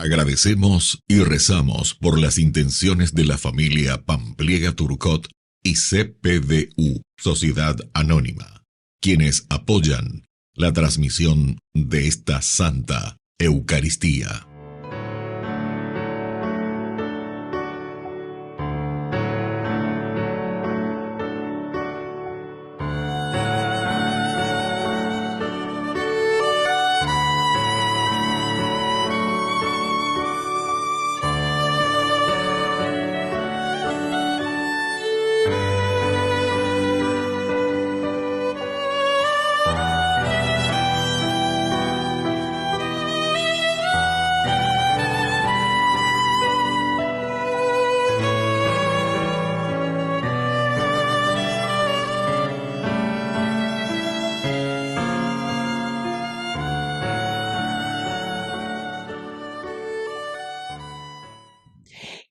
Agradecemos y rezamos por las intenciones de la familia Pampliega Turcot y CPDU, Sociedad Anónima, quienes apoyan la transmisión de esta Santa Eucaristía.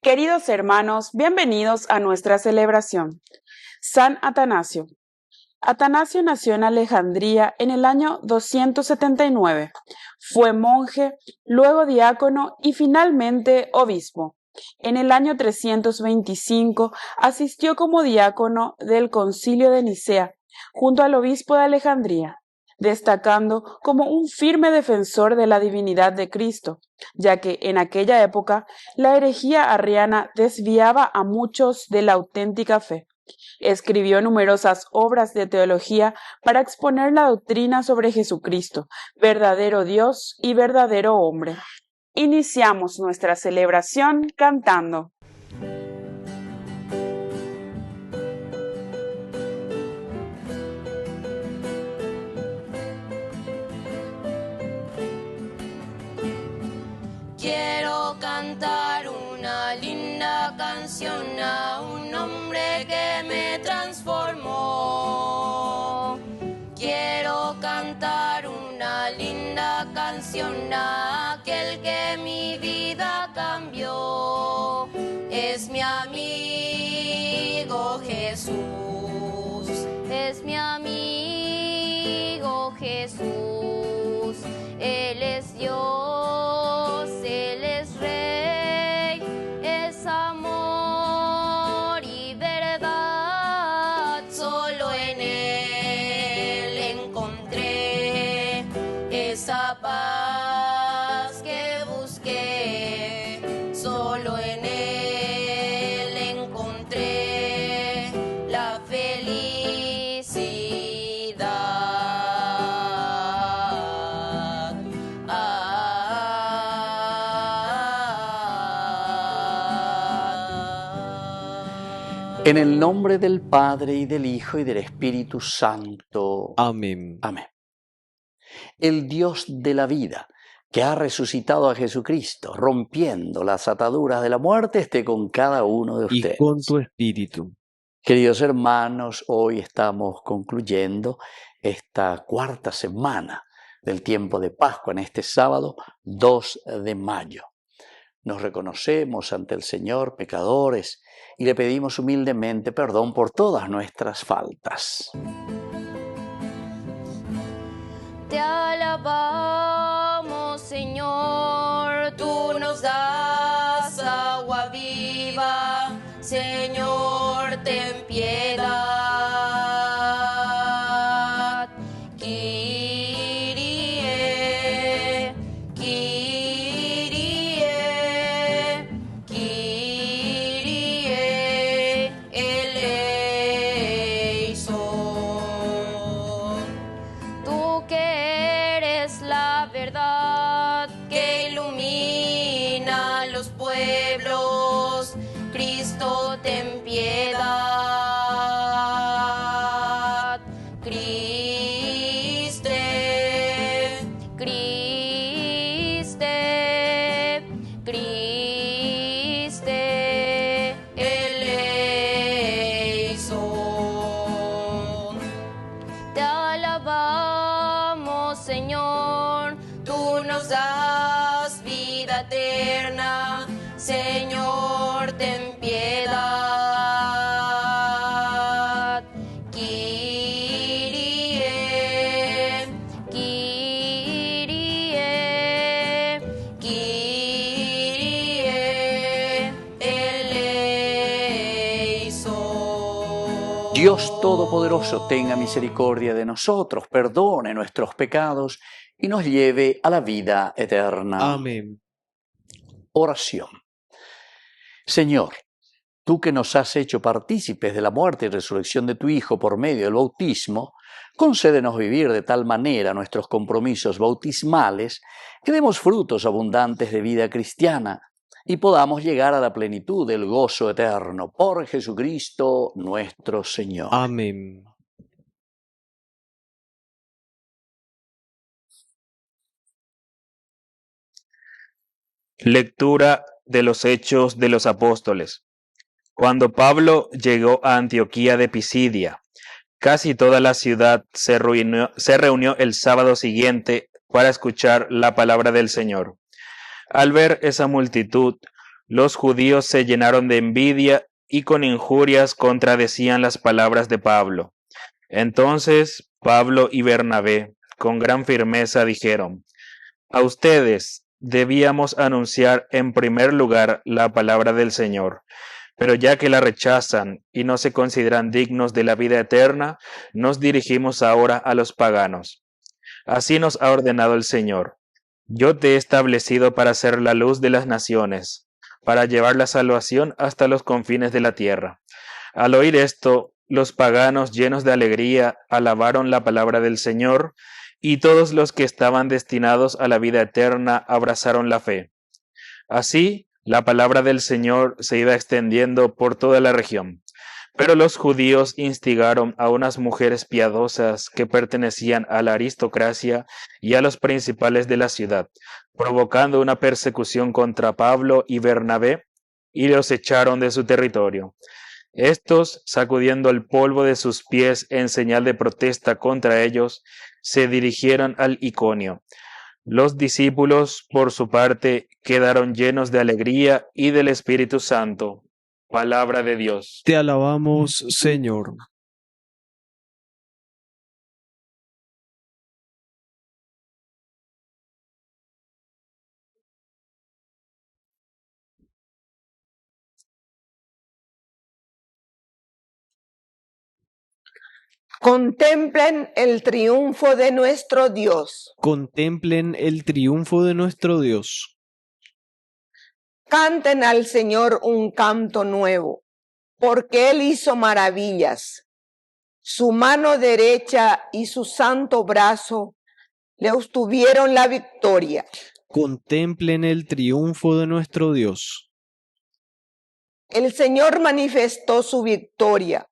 Queridos hermanos, bienvenidos a nuestra celebración. San Atanasio. Atanasio nació en Alejandría en el año 279. Fue monje, luego diácono y finalmente obispo. En el año 325 asistió como diácono del Concilio de Nicea, junto al obispo de Alejandría, destacando como un firme defensor de la divinidad de Cristo, ya que en aquella época la herejía arriana desviaba a muchos de la auténtica fe. Escribió numerosas obras de teología para exponer la doctrina sobre Jesucristo, verdadero Dios y verdadero hombre. Iniciamos nuestra celebración cantando. Quiero cantar una linda canción a un hombre que me transformó. Quiero cantar una linda canción a aquel que mi vida cambió. Es mi amigo Jesús, es mi amigo Jesús. Él es Dios, Él es Rey, es amor y verdad. Solo en Él encontré esa paz que busqué. Solo en Él encontré la felicidad. En el nombre del Padre, y del Hijo, y del Espíritu Santo. Amén. Amén. El Dios de la vida, que ha resucitado a Jesucristo, rompiendo las ataduras de la muerte, esté con cada uno de ustedes. Y con tu espíritu. Queridos hermanos, hoy estamos concluyendo esta cuarta semana del tiempo de Pascua, en este sábado 2 de mayo. Nos reconocemos ante el Señor pecadores y le pedimos humildemente perdón por todas nuestras faltas. Te alabamos, Señor, tú nos das agua viva, Señor, ten piedad. Kyrie, Kyrie, Kyrie eleison. Tú que eres la verdad que ilumina los pueblos, Cristo, ten piedad. Criste, Criste, Criste eleison. Te alabamos, Señor, tú nos das vida eterna, Señor, ten piedad. Dios Todopoderoso tenga misericordia de nosotros, perdone nuestros pecados y nos lleve a la vida eterna. Amén. Oración. Señor, tú que nos has hecho partícipes de la muerte y resurrección de tu Hijo por medio del bautismo, concédenos vivir de tal manera nuestros compromisos bautismales que demos frutos abundantes de vida cristiana y podamos llegar a la plenitud del gozo eterno por Jesucristo nuestro Señor. Amén. Lectura de los Hechos de los Apóstoles. Cuando Pablo llegó a Antioquía de Pisidia, casi toda la ciudad se reunió el sábado siguiente para escuchar la palabra del Señor. Al ver esa multitud, los judíos se llenaron de envidia y con injurias contradecían las palabras de Pablo. Entonces Pablo y Bernabé, con gran firmeza, dijeron: a ustedes debíamos anunciar en primer lugar la palabra del Señor, pero ya que la rechazan y no se consideran dignos de la vida eterna, nos dirigimos ahora a los paganos. Así nos ha ordenado el Señor: yo te he establecido para ser la luz de las naciones, para llevar la salvación hasta los confines de la tierra. Al oír esto, los paganos, llenos de alegría, alabaron la palabra del Señor, y todos los que estaban destinados a la vida eterna abrazaron la fe. Así, la palabra del Señor se iba extendiendo por toda la región. Pero los judíos instigaron a unas mujeres piadosas que pertenecían a la aristocracia y a los principales de la ciudad, provocando una persecución contra Pablo y Bernabé, y los echaron de su territorio. Estos, sacudiendo el polvo de sus pies en señal de protesta contra ellos, se dirigieron al Iconio. Los discípulos, por su parte, quedaron llenos de alegría y del Espíritu Santo. Palabra de Dios. Te alabamos, Señor. Contemplen el triunfo de nuestro Dios. Contemplen el triunfo de nuestro Dios. Canten al Señor un canto nuevo, porque Él hizo maravillas. Su mano derecha y su santo brazo le obtuvieron la victoria. Contemplen el triunfo de nuestro Dios. El Señor manifestó su victoria,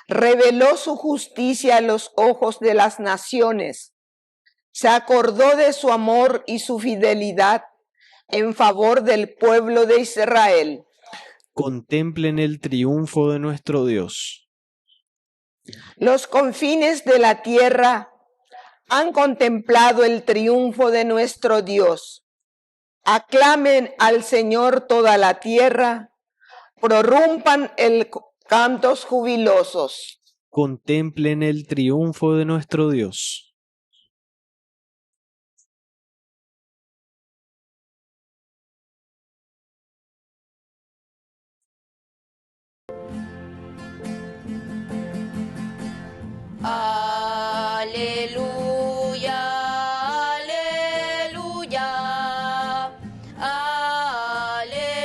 reveló su justicia a los ojos de las naciones, se acordó de su amor y su fidelidad en favor del pueblo de Israel. Contemplen el triunfo de nuestro Dios. Los confines de la tierra han contemplado el triunfo de nuestro Dios. Aclamen al Señor toda la tierra, prorrumpan el cantos jubilosos. Contemplen el triunfo de nuestro Dios. Aleluya, aleluya, aleluya,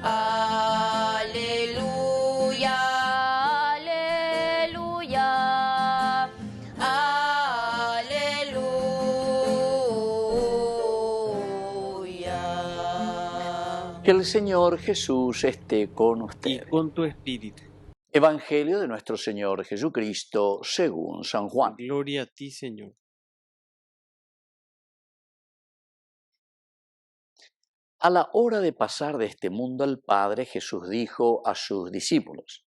aleluya, aleluya, aleluya. Que el Señor Jesús esté con Y ustedes. con tu espíritu. Evangelio de nuestro Señor Jesucristo según San Juan. Gloria a ti, Señor. A la hora de pasar de este mundo al Padre, Jesús dijo a sus discípulos: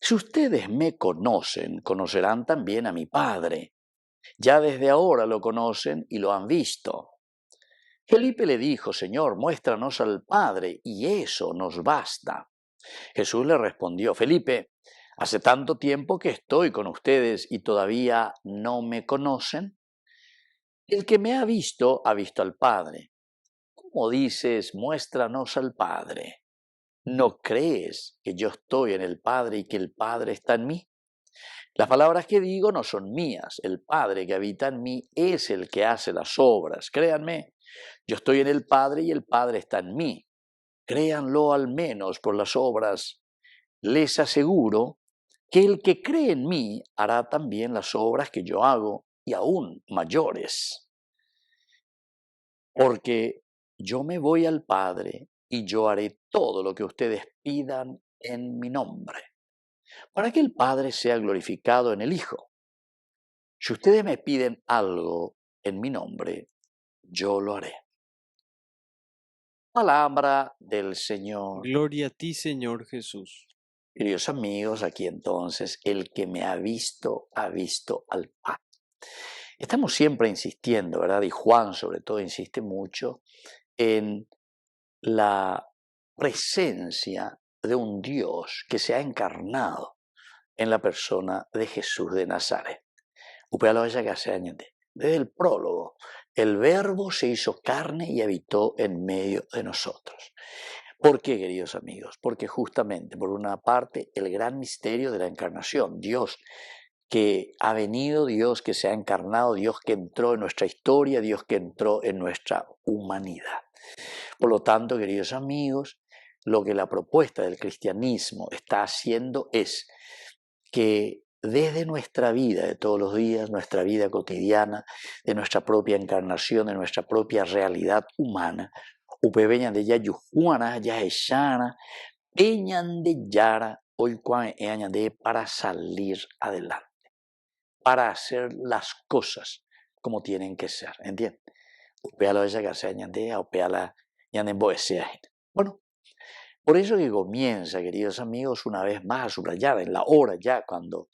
si ustedes me conocen, conocerán también a mi Padre. Ya desde ahora lo conocen y lo han visto. Felipe le dijo: Señor, muéstranos al Padre, y eso nos basta. Jesús le respondió: Felipe, ¿hace tanto tiempo que estoy con ustedes y todavía no me conocen? El que me ha visto al Padre. ¿Cómo dices, muéstranos al Padre? ¿No crees que yo estoy en el Padre y que el Padre está en mí? Las palabras que digo no son mías. El Padre que habita en mí es el que hace las obras. Créanme, yo estoy en el Padre y el Padre está en mí. Créanlo al menos por las obras. Les aseguro que el que cree en mí hará también las obras que yo hago y aún mayores. Porque yo me voy al Padre y yo haré todo lo que ustedes pidan en mi nombre, para que el Padre sea glorificado en el Hijo. Si ustedes me piden algo en mi nombre, yo lo haré. Palabra del Señor. Gloria a ti, Señor Jesús. Queridos amigos, aquí entonces, el que me ha visto al Padre. Estamos siempre insistiendo, ¿verdad? Y Juan sobre todo insiste mucho en la presencia de un Dios que se ha encarnado en la persona de Jesús de Nazaret. Desde el prólogo, el Verbo se hizo carne y habitó en medio de nosotros. ¿Por qué, queridos amigos? Porque justamente, por una parte, el gran misterio de la encarnación, Dios que ha venido, Dios que se ha encarnado, Dios que entró en nuestra historia, Dios que entró en nuestra humanidad. Por lo tanto, queridos amigos, lo que la propuesta del cristianismo está haciendo es que desde nuestra vida de todos los días, nuestra vida cotidiana, de nuestra propia encarnación, de nuestra propia realidad humana, upeveñan de ya yujuana, ya eshana, peñan de yara, hoy de para salir adelante, para hacer las cosas como tienen que ser, ¿entiendes? Upealo esa que se añade, upeala yanen boesea. Bueno, por eso que comienza, queridos amigos, una vez más a subrayar en la hora ya cuando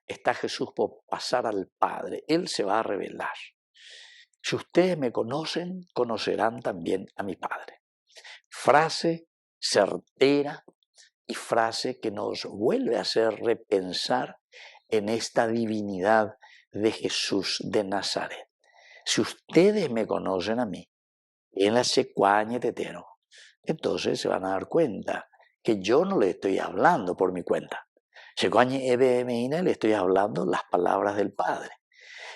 está Jesús por pasar al Padre, Él se va a revelar. Si ustedes me conocen, conocerán también a mi Padre. Frase certera y frase que nos vuelve a hacer repensar en esta divinidad de Jesús de Nazaret. Si ustedes me conocen a mí, en la secuaña tetero, entonces se van a dar cuenta que yo no le estoy hablando por mi cuenta. Secuaña ebemina le estoy hablando las palabras del Padre.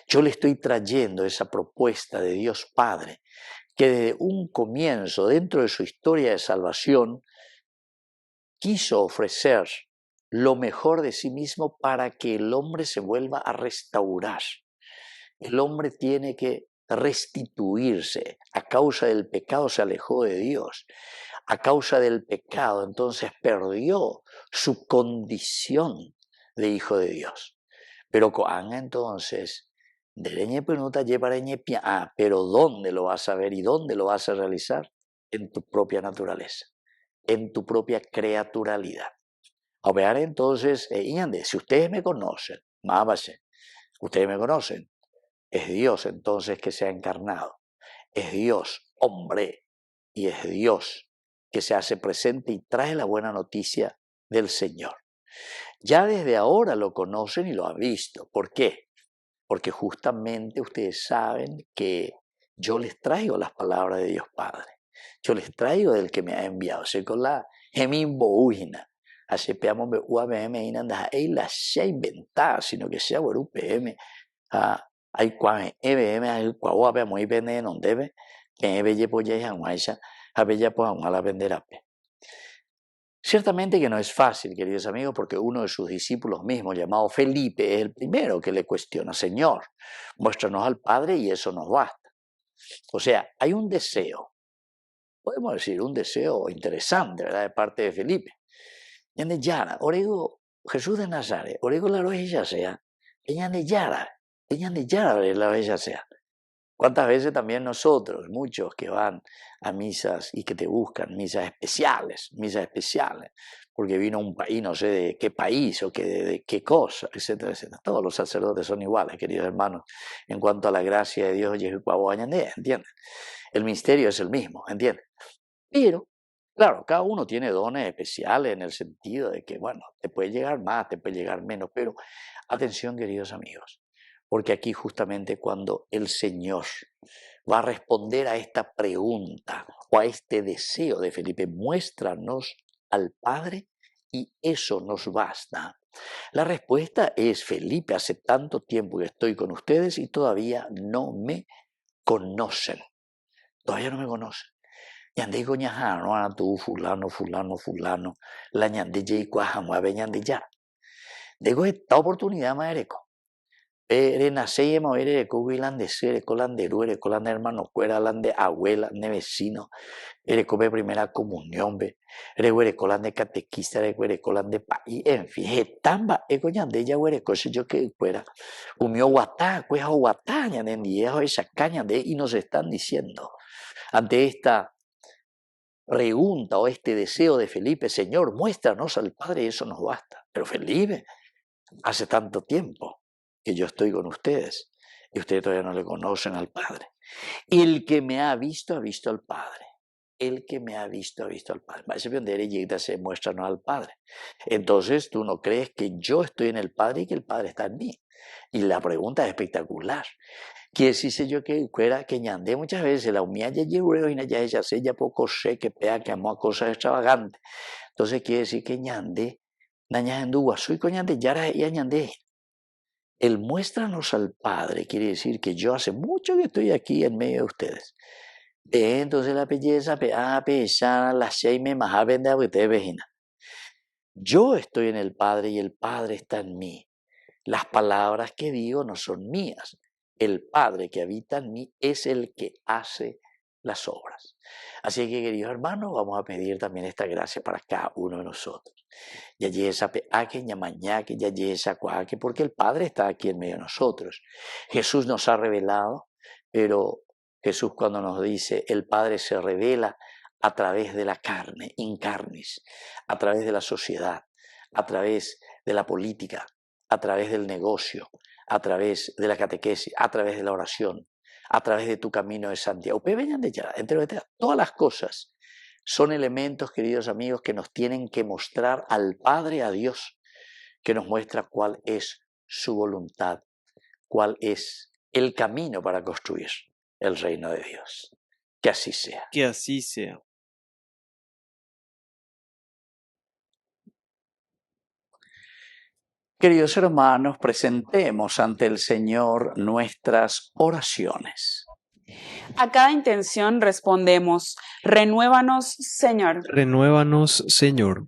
Yo le estoy trayendo esa propuesta de Dios Padre, que desde un comienzo, dentro de su historia de salvación, quiso ofrecer lo mejor de sí mismo para que el hombre se vuelva a restaurar. El hombre tiene que restituirse. A causa del pecado se alejó de Dios. A causa del pecado entonces perdió su condición de hijo de Dios. Pero Coanga entonces, pero ¿dónde lo vas a ver y dónde lo vas a realizar? En tu propia naturaleza, en tu propia creaturalidad. A ver entonces, si ustedes me conocen, ustedes me conocen, es Dios entonces que se ha encarnado, es Dios hombre y es Dios que se hace presente y trae la buena noticia del Señor. Ya desde ahora lo conocen y lo han visto. ¿Por qué? Porque justamente ustedes saben que yo les traigo las palabras de Dios Padre. Yo les traigo del que me ha enviado. Se con la gemimboujina. Así peamos UABM inanda hay la shei venta, sino que sea bueno PM. Hay cuan EBM hay cuauape muy pende non debe. Que belle poye hanwaisha, a bella pues a la venderape. Ciertamente que no es fácil, queridos amigos, porque uno de sus discípulos mismos, llamado Felipe, es el primero que le cuestiona: Señor, muéstranos al Padre y eso nos basta. O sea, hay un deseo, podemos decir, un deseo interesante, ¿verdad?, de parte de Felipe. Ñande Yara, orego Jesús de Nazaret, orego la roja sea, ñande Yara la roja sea. ¿Cuántas veces también nosotros, muchos que van a misas y que te buscan misas especiales, porque vino un país, no sé de qué país o de qué cosa, etcétera, etcétera? Todos los sacerdotes son iguales, queridos hermanos, en cuanto a la gracia de Dios, ¿entiendes? El misterio es el mismo, ¿entiendes? Pero, claro, cada uno tiene dones especiales en el sentido de que, bueno, te puede llegar más, te puede llegar menos, pero atención, queridos amigos. Porque aquí justamente cuando el Señor va a responder a esta pregunta o a este deseo de Felipe, muéstranos al Padre y eso nos basta. La respuesta es: Felipe, hace tanto tiempo que estoy con ustedes y todavía no me conocen. Todavía no me conocen. Ñande coñaja, no a tú, fulano, la ñande y cuajamuave ñande ya. Digo, esta oportunidad más ereco. Ere nace y emo ere cubilan de ser, colan de rue, colan de hermano, cueran de abuela, de vecino, ere come primera comunión, ve, ere colan de catequista, ere colan de país, en fin, tamba, ñande ya ere coche yo que fuera. Umio guatá, cueja guatá, ñande en viejo esa caña de, y nos están diciendo, ante esta pregunta o este deseo de Felipe: Señor, muéstranos al Padre, eso nos basta. Pero Felipe, hace tanto tiempo que yo estoy con ustedes y ustedes todavía no le conocen al Padre. El que me ha visto al Padre. El que me ha visto al Padre. Ese pendere llega se muéstranos al Padre. Entonces tú no crees que yo estoy en el Padre y que el Padre está en mí. Y la pregunta es espectacular. Que si sé yo que fuera que ñandé muchas veces la humilla y ya sé ya poco sé que pea que amo a cosas extravagantes. Entonces quiere decir que ñandé naña en soy coñande yara y añandé. El muéstranos al Padre quiere decir que yo hace mucho que estoy aquí en medio de ustedes. Entonces la belleza la me maja vende a vejina. Yo estoy en el Padre y el Padre está en mí. Las palabras que digo no son mías. El Padre que habita en mí es el que hace las obras. Así que, queridos hermanos, vamos a pedir también esta gracia para cada uno de nosotros. Porque el Padre está aquí en medio de nosotros. Jesús nos ha revelado, pero Jesús cuando nos dice el Padre se revela a través de la carne, in carnis, a través de la sociedad, a través de la política, a través del negocio, a través de la catequesis, a través de la oración, a través de tu camino de santidad. Todas las cosas son elementos, queridos amigos, que nos tienen que mostrar al Padre, a Dios, que nos muestra cuál es su voluntad, cuál es el camino para construir el reino de Dios. Que así sea. Que así sea. Queridos hermanos, presentemos ante el Señor nuestras oraciones. A cada intención respondemos: renuévanos, Señor. Renuévanos, Señor.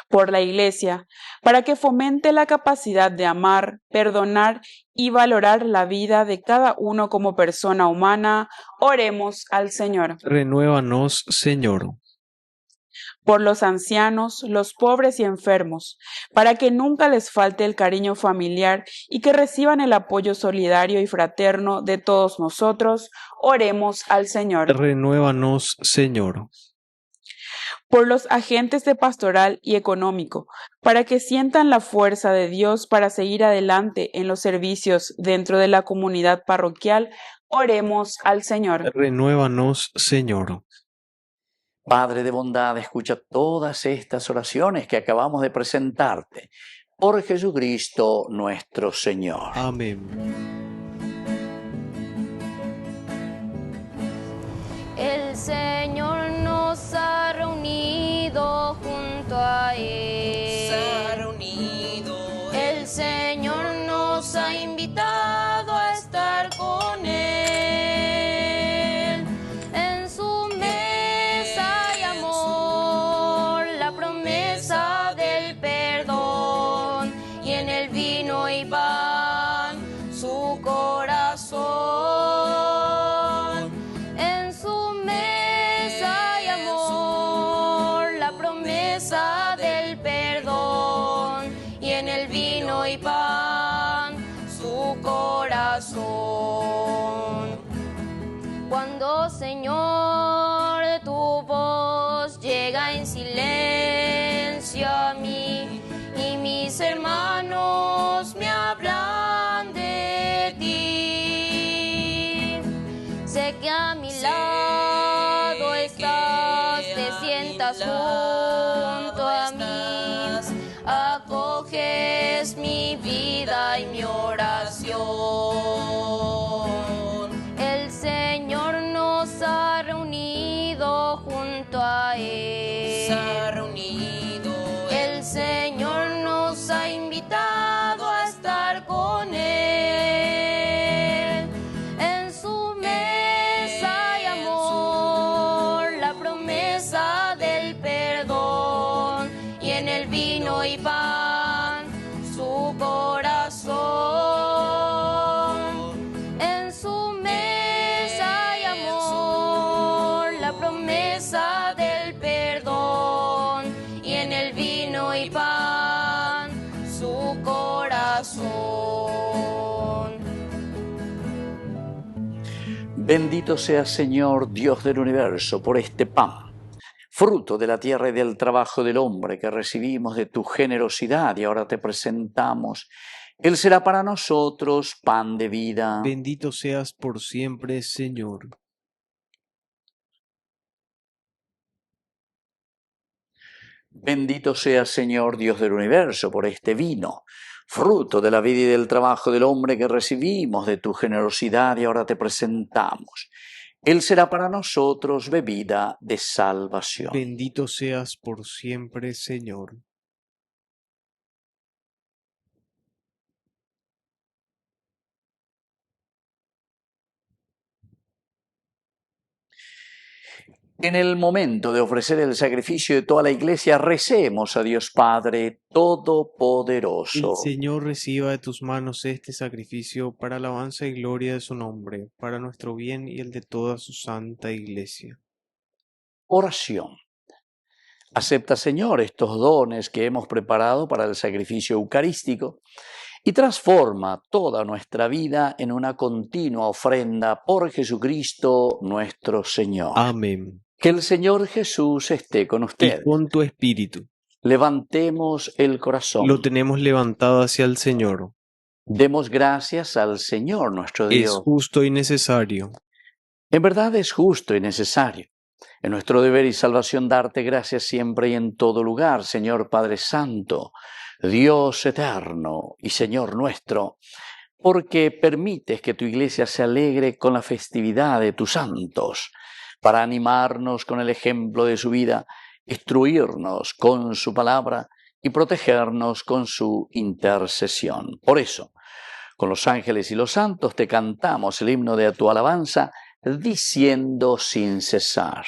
Por la Iglesia, para que fomente la capacidad de amar, perdonar y valorar la vida de cada uno como persona humana, oremos al Señor. Renuévanos, Señor. Por los ancianos, los pobres y enfermos, para que nunca les falte el cariño familiar y que reciban el apoyo solidario y fraterno de todos nosotros, oremos al Señor. Renuévanos, Señor. Por los agentes de pastoral y económico, para que sientan la fuerza de Dios para seguir adelante en los servicios dentro de la comunidad parroquial, oremos al Señor. Renuévanos, Señor. Padre de bondad, escucha todas estas oraciones que acabamos de presentarte. Por Jesucristo nuestro Señor. Amén. El Señor nos ha reunido junto a Él. El Señor nos ha invitado a estar con Él. En su mesa hay amor, la promesa del perdón, y en el vino y pan su corazón. En su mesa hay amor, la promesa del perdón, y en el vino y pan su corazón. Cuando, Señor, tu voz llega en silencio a mí y mis hermanos me hablan de ti, sé que a mi lado estás, te sientas junto a mí, acoges mi vida y mi oración. El Señor nos ha reunido junto a Él. ha reunido. El Señor nos ha invitado a estar con Él. En su mesa hay amor, la promesa del perdón, y en el vino y pan su corazón. En su mesa hay amor, la promesa del perdón, y en el vino y pan su corazón. Bendito sea, Señor, Dios del universo, por este pan, fruto de la tierra y del trabajo del hombre que recibimos de tu generosidad y ahora te presentamos. Él será para nosotros pan de vida. Bendito seas por siempre, Señor. Bendito sea, Señor, Dios del universo, por este vino, fruto de la vida y del trabajo del hombre que recibimos de tu generosidad y ahora te presentamos. Él será para nosotros bebida de salvación. Bendito seas por siempre, Señor. En el momento de ofrecer el sacrificio de toda la iglesia, recemos a Dios Padre El Todopoderoso. Señor reciba de tus manos este sacrificio para alabanza y gloria de su nombre, para nuestro bien y el de toda su santa iglesia. Oración. Acepta, Señor, estos dones que hemos preparado para el sacrificio eucarístico y transforma toda nuestra vida en una continua ofrenda por Jesucristo nuestro Señor. Amén. Que el Señor Jesús esté con Y usted. con tu espíritu. Levantemos el corazón. Lo tenemos levantado hacia el Señor. Demos gracias al Señor nuestro Es Dios. justo y necesario. En verdad es justo y necesario. En nuestro deber y salvación darte gracias siempre y en todo lugar, Señor Padre Santo, Dios eterno y Señor nuestro, porque permites que tu iglesia se alegre con la festividad de tus santos, para animarnos con el ejemplo de su vida, instruirnos con su palabra y protegernos con su intercesión. Por eso, con los ángeles y los santos te cantamos el himno de tu alabanza, diciendo sin cesar.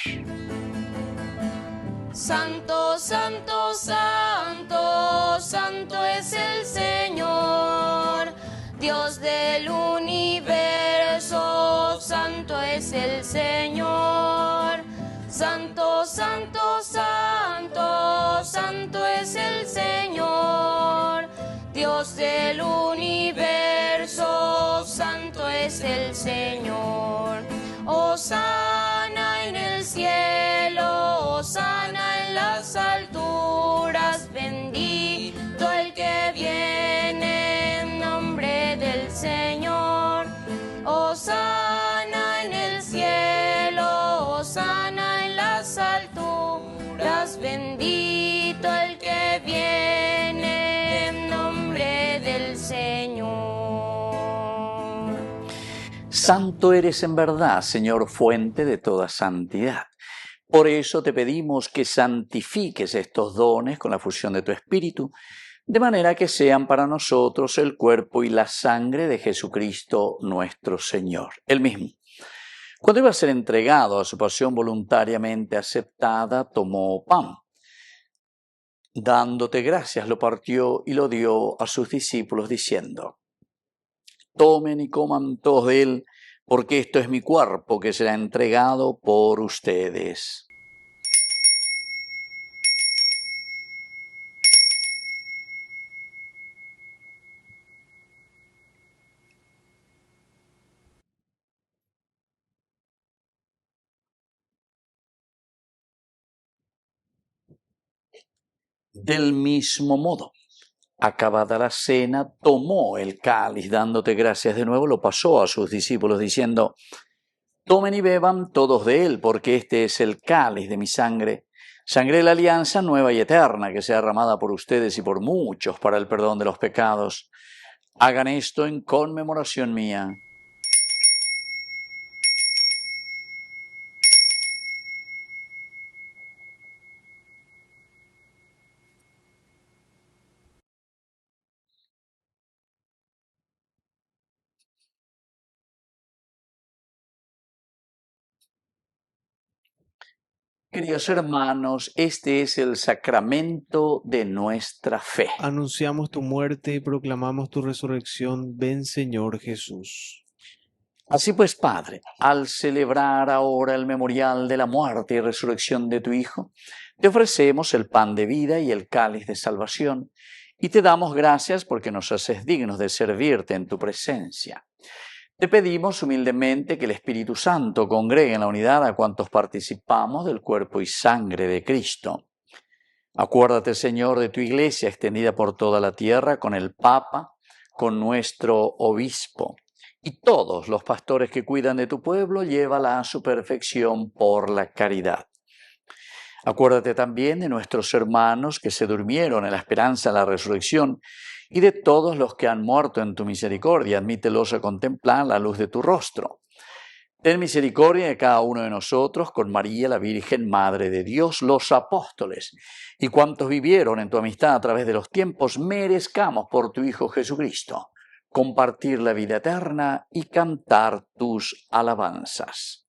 Santo, santo, santo, santo es el Señor, Dios del universo, santo es el Señor. Santo, santo, santo, santo es el Señor, Dios del universo, santo es el Señor. Hosana en el cielo, hosana en las alturas, bendito el que viene en nombre del Señor. Hosana en el cielo, hosana en las alturas, bendito el que viene en nombre del Señor. Santo eres en verdad, Señor, fuente de toda santidad. Por eso te pedimos que santifiques estos dones con la fusión de tu Espíritu, de manera que sean para nosotros el cuerpo y la sangre de Jesucristo nuestro Señor. Él mismo, cuando iba a ser entregado a su pasión voluntariamente aceptada, tomó pan. Dándote gracias, lo partió y lo dio a sus discípulos, diciendo: tomen y coman todos de él, porque esto es mi cuerpo que será entregado por ustedes. Del mismo modo, acabada la cena, tomó el cáliz, dándote gracias de nuevo, lo pasó a sus discípulos, diciendo: tomen y beban todos de él, porque este es el cáliz de mi sangre, sangre de la alianza nueva y eterna, que sea derramada por ustedes y por muchos para el perdón de los pecados. Hagan esto en conmemoración mía. Queridos hermanos, este es el sacramento de nuestra fe. Anunciamos tu muerte y proclamamos tu resurrección. Ven, Señor Jesús. Así pues, Padre, al celebrar ahora el memorial de la muerte y resurrección de tu Hijo, te ofrecemos el pan de vida y el cáliz de salvación, y te damos gracias porque nos haces dignos de servirte en tu presencia. Te pedimos humildemente que el Espíritu Santo congregue en la unidad a cuantos participamos del cuerpo y sangre de Cristo. Acuérdate, Señor, de tu Iglesia extendida por toda la tierra, con el Papa, con nuestro Obispo, y todos los pastores que cuidan de tu pueblo, llévala a su perfección por la caridad. Acuérdate también de nuestros hermanos que se durmieron en la esperanza de la resurrección y de todos los que han muerto en tu misericordia. Admítelos a contemplar la luz de tu rostro. Ten misericordia de cada uno de nosotros, con María, la Virgen, Madre de Dios, los apóstoles y cuantos vivieron en tu amistad a través de los tiempos, merezcamos por tu Hijo Jesucristo compartir la vida eterna y cantar tus alabanzas.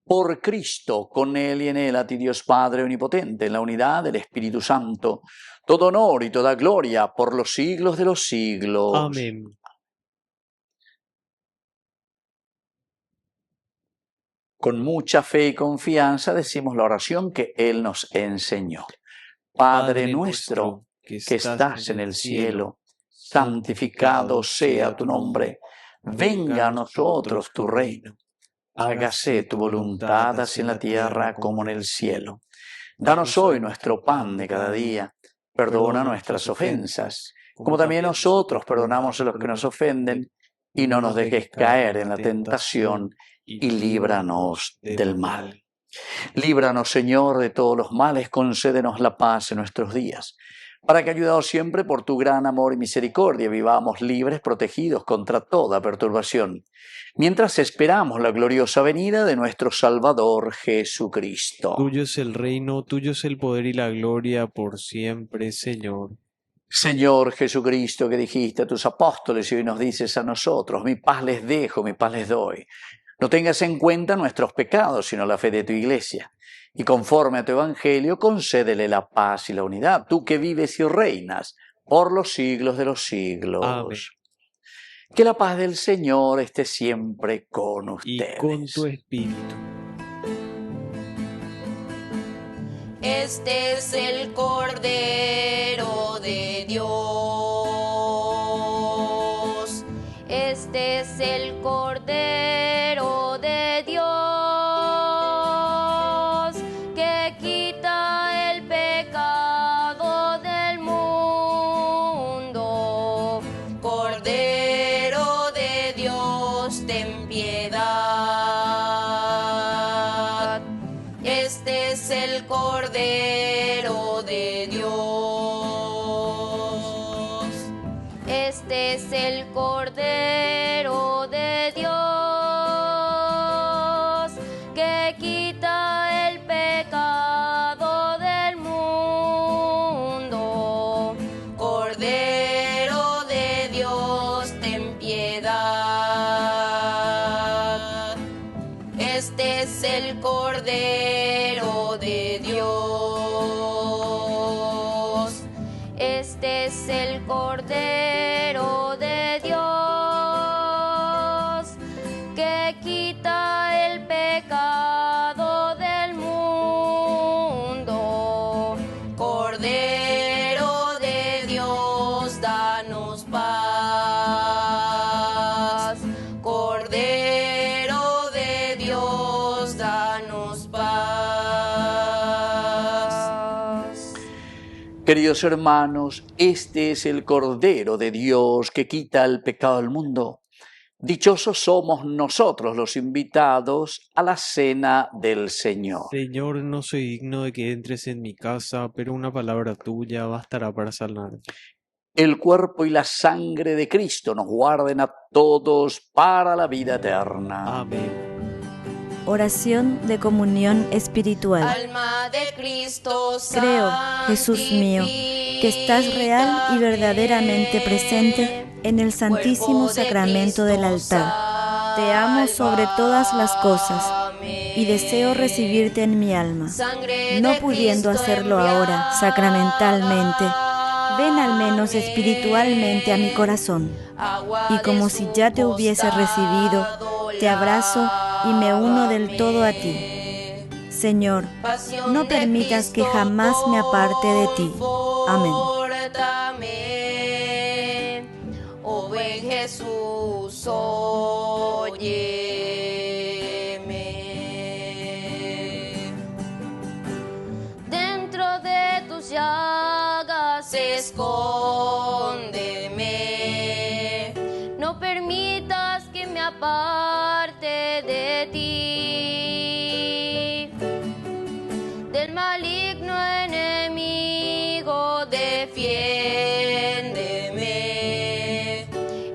Por Cristo, con Él y en Él, a ti Dios Padre Omnipotente, en la unidad del Espíritu Santo, todo honor y toda gloria por los siglos de los siglos. Amén. Con mucha fe y confianza decimos la oración que Él nos enseñó. Padre nuestro, que estás en el cielo, santificado sea tu nombre. Venga a nosotros tu reino. Hágase tu voluntad así en la tierra como en el cielo. Danos hoy nuestro pan de cada día. Perdona nuestras ofensas, como también nosotros perdonamos a los que nos ofenden. Y no nos dejes caer en la tentación, y líbranos del mal. Líbranos, Señor, de todos los males, concédenos la paz en nuestros días, para que, ayudados siempre por tu gran amor y misericordia, vivamos libres, protegidos contra toda perturbación, mientras esperamos la gloriosa venida de nuestro Salvador Jesucristo. Tuyo es el reino, tuyo es el poder y la gloria por siempre, Señor. Señor Jesucristo, que dijiste a tus apóstoles y hoy nos dices a nosotros, mi paz les dejo, mi paz les doy. No tengas en cuenta nuestros pecados, sino la fe de tu Iglesia. Y conforme a tu Evangelio, concédele la paz y la unidad, tú que vives y reinas por los siglos de los siglos. Amén. Que la paz del Señor esté siempre con ustedes. Y con tu espíritu. Este es el Cordero de Dios. Este es el Cordero de Dios que quita el pecado del mundo. Cordero de Dios, ten piedad. Este es el Cordero de Dios. Este es el Cordero de Dios que quita el pecado del mundo. Cordero de Dios, ten piedad. Este es el Cordero de Dios. Este es el Cordero de Dios que quita el pecado del mundo. Cordero de Dios, danos paz. Cordero de Dios, danos paz. Queridos hermanos, este es el Cordero de Dios que quita el pecado del mundo. Dichosos somos nosotros los invitados a la cena del Señor. Señor, no soy digno de que entres en mi casa, pero una palabra tuya bastará para sanar. El cuerpo y la sangre de Cristo nos guarden a todos para la vida eterna. Amén. Oración de comunión espiritual. Alma de Cristo, Creo, Jesús mío, que estás real y verdaderamente presente en el Santísimo Sacramento del altar. Te amo sobre todas las cosas y deseo recibirte en mi alma. No pudiendo hacerlo ahora sacramentalmente, ven al menos espiritualmente a mi corazón, y como si ya te hubiese recibido, te abrazo y me uno del todo a ti. Señor, no permitas que jamás me aparte de ti. Amén. Oh buen Jesús, óyeme. Dentro de tus llagas escóndeme. No permitas que me aparte de ti. Del maligno enemigo defiéndeme.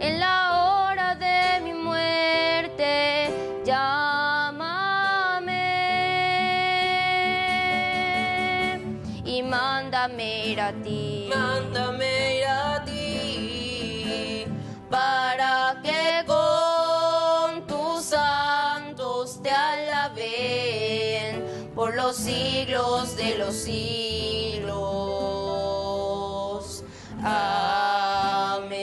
En la hora de mi muerte, llámame y mándame ir a ti. Mándame ir a ti para que con tus santos te alaben por los siglos de los siglos. Amén.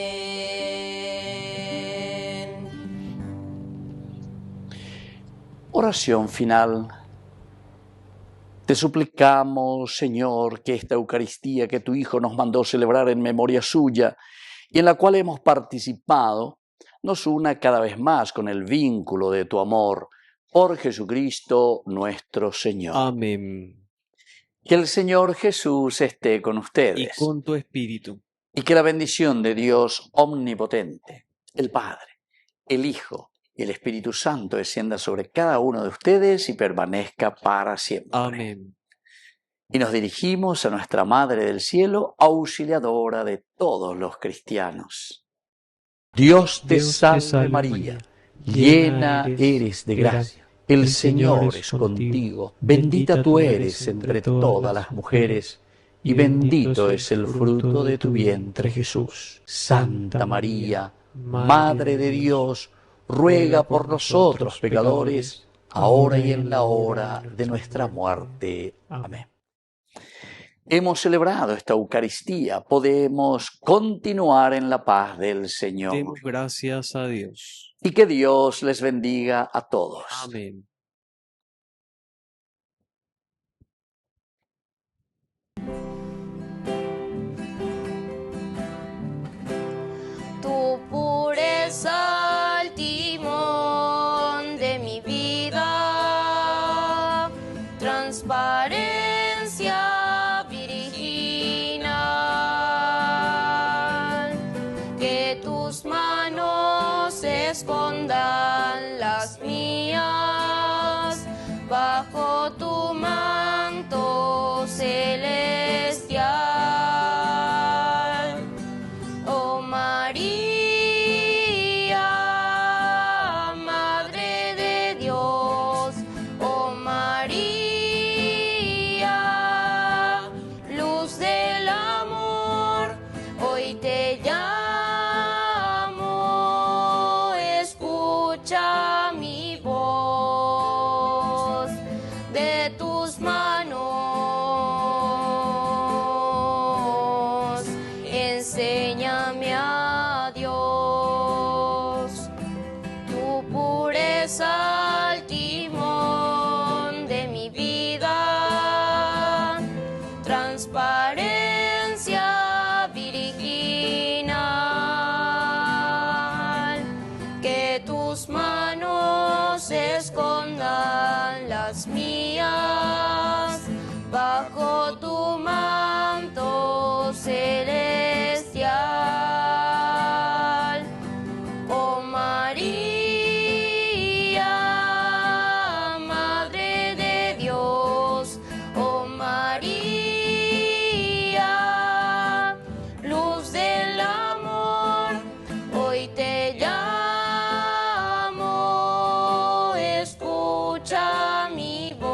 Oración final. Te suplicamos, Señor, que esta Eucaristía que tu Hijo nos mandó celebrar en memoria suya y en la cual hemos participado, nos una cada vez más con el vínculo de tu amor. Por Jesucristo nuestro Señor. Amén. Que el Señor Jesús esté con Y ustedes. con tu espíritu. Y que la bendición de Dios omnipotente, el Padre, el Hijo y el Espíritu Santo descienda sobre cada uno de ustedes y permanezca para siempre. Amén. Y nos dirigimos a nuestra Madre del Cielo, auxiliadora de todos los cristianos. Dios te salve María, llena eres de gracia. El Señor es contigo, bendita tú eres entre todas las mujeres, y bendito es el fruto de tu vientre Jesús. Santa María, Madre de Dios, ruega por nosotros pecadores, ahora y en la hora de nuestra muerte. Amén. Hemos celebrado esta Eucaristía, podemos continuar en la paz del Señor. Demos gracias a Dios. Y que Dios les bendiga a todos. Amén. Tu pureza al timón de mi vida, transparencia virginal, que tus manos escondan las mías bajo tu manto celestial. Oh María, Madre de Dios, oh María, luz del amor, hoy te llamo, escucha mi voz, de tus manos, enséñame a Dios, tu pureza al timón de mi vida, transparencia virginal, que tus manos escondan las mías bajo tu manto celestial. Oh María, Madre de Dios, oh María, luz del amor, hoy te llamo, escucha mi voz.